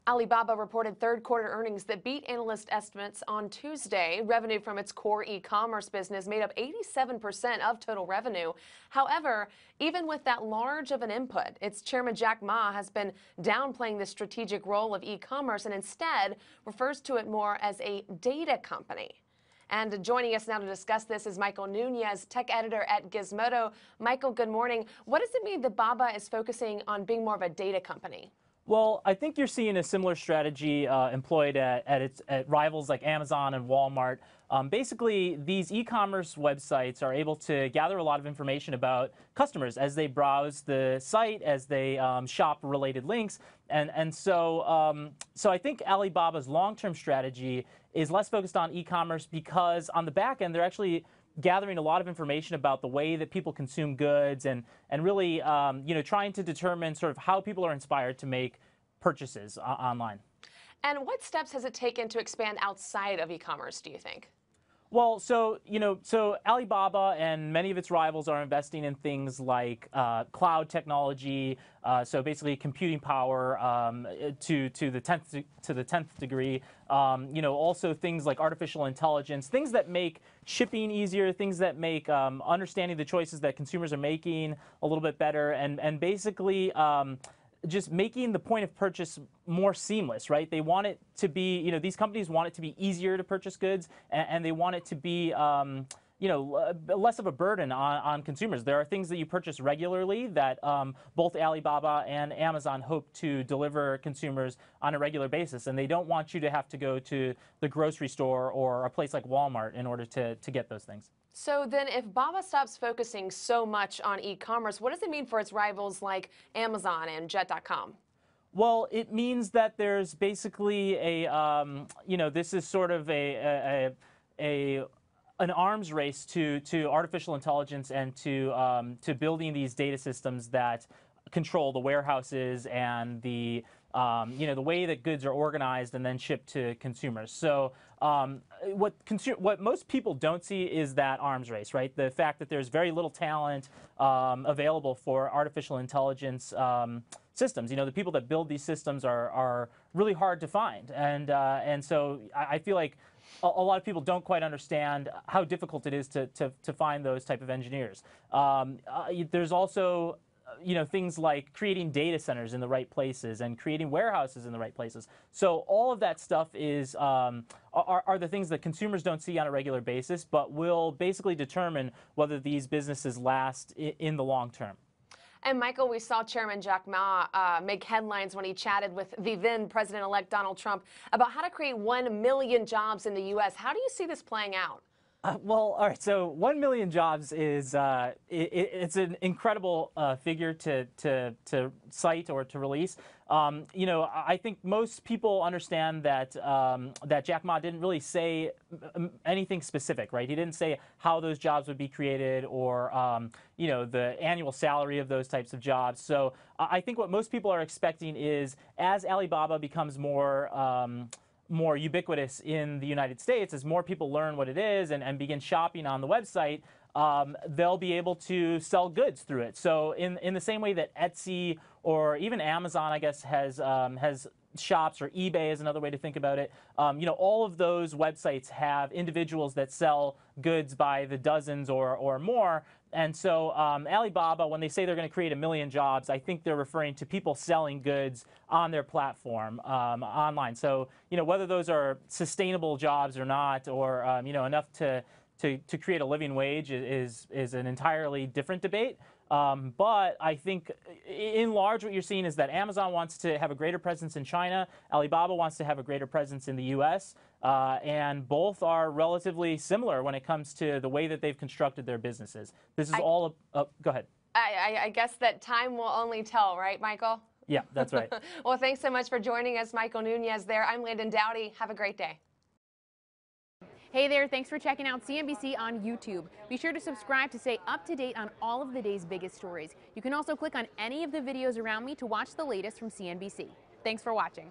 Alibaba reported third-quarter earnings that beat analyst estimates on Tuesday. Revenue from its core e-commerce business made up 87% of total revenue. However, even with that large of an input, its chairman Jack Ma has been downplaying the strategic role of e-commerce and instead refers to it more as a data company. And joining us now to discuss this is Michael Nunez, tech editor at Gizmodo. Michael, good morning. What does it mean that Baba is focusing on being more of a data company? Well, I think you're seeing a similar strategy employed at rivals like Amazon and Walmart. Basically, these e-commerce websites are able to gather a lot of information about customers as they browse the site, as they shop related links. So I think Alibaba's long-term strategy is less focused on e-commerce because on the back end, they're actually gathering a lot of information about the way that people consume goods and really trying to determine sort of how people are inspired to make purchases online. And what steps has it taken to expand outside of e-commerce, do you think? Well, so Alibaba and many of its rivals are investing in things like cloud technology, so basically computing power to the 10th degree. Also things like artificial intelligence, things that make shipping easier, things that make understanding the choices that consumers are making a little bit better, and basically just making the point of purchase more seamless, right? They want it to be, these companies want it to be easier to purchase goods, and they want it to be, less of a burden on consumers. There are things that you purchase regularly that both Alibaba and Amazon hope to deliver consumers on a regular basis, and they don't want you to have to go to the grocery store or a place like Walmart in order to get those things. So then if Baba stops focusing so much on e-commerce, what does it mean for its rivals like Amazon and Jet.com? Well, it means that there's basically this is sort of an arms race to artificial intelligence and to building these data systems that control the warehouses and the way that goods are organized and then shipped to consumers. So what most people don't see is that arms race, right? The fact that there's very little talent available for artificial intelligence systems. The people that build these systems are really hard to find, and so I feel like a lot of people don't quite understand how difficult it is to find those type of engineers. There's also things like creating data centers in the right places and creating warehouses in the right places. So all of that stuff is are the things that consumers don't see on a regular basis, but will basically determine whether these businesses last in the long term. And Michael, we saw Chairman Jack Ma make headlines when he chatted with the then President-elect Donald Trump about how to create 1 million jobs in the U.S. How do you see this playing out? Well, all right. So 1 million jobs is it's an incredible figure to cite or to release. I think most people understand that that Jack Ma didn't really say anything specific, right? He didn't say how those jobs would be created or the annual salary of those types of jobs. So I think what most people are expecting is as Alibaba becomes more ubiquitous in the United States, as more people learn what it is and begin shopping on the website, they'll be able to sell goods through it. So in the same way that Etsy or even Amazon, I guess, has shops, or eBay is another way to think about it. All of those websites have individuals that sell goods by the dozens or more. And so Alibaba, when they say they're going to create 1 million jobs, I think they're referring to people selling goods on their platform online. So whether those are sustainable jobs or not, or enough to create a living wage is an entirely different debate. But I think in large what you're seeing is that Amazon wants to have a greater presence in China, Alibaba wants to have a greater presence in the US, and both are relatively similar when it comes to the way that they've constructed their businesses. This is go ahead. I guess that time will only tell, right, Michael? Yeah, that's right. Well, thanks so much for joining us, Michael Nunez there. I'm Landon Dowdy. Have a great day. Hey there, thanks for checking out CNBC on YouTube. Be sure to subscribe to stay up to date on all of the day's biggest stories. You can also click on any of the videos around me to watch the latest from CNBC. Thanks for watching.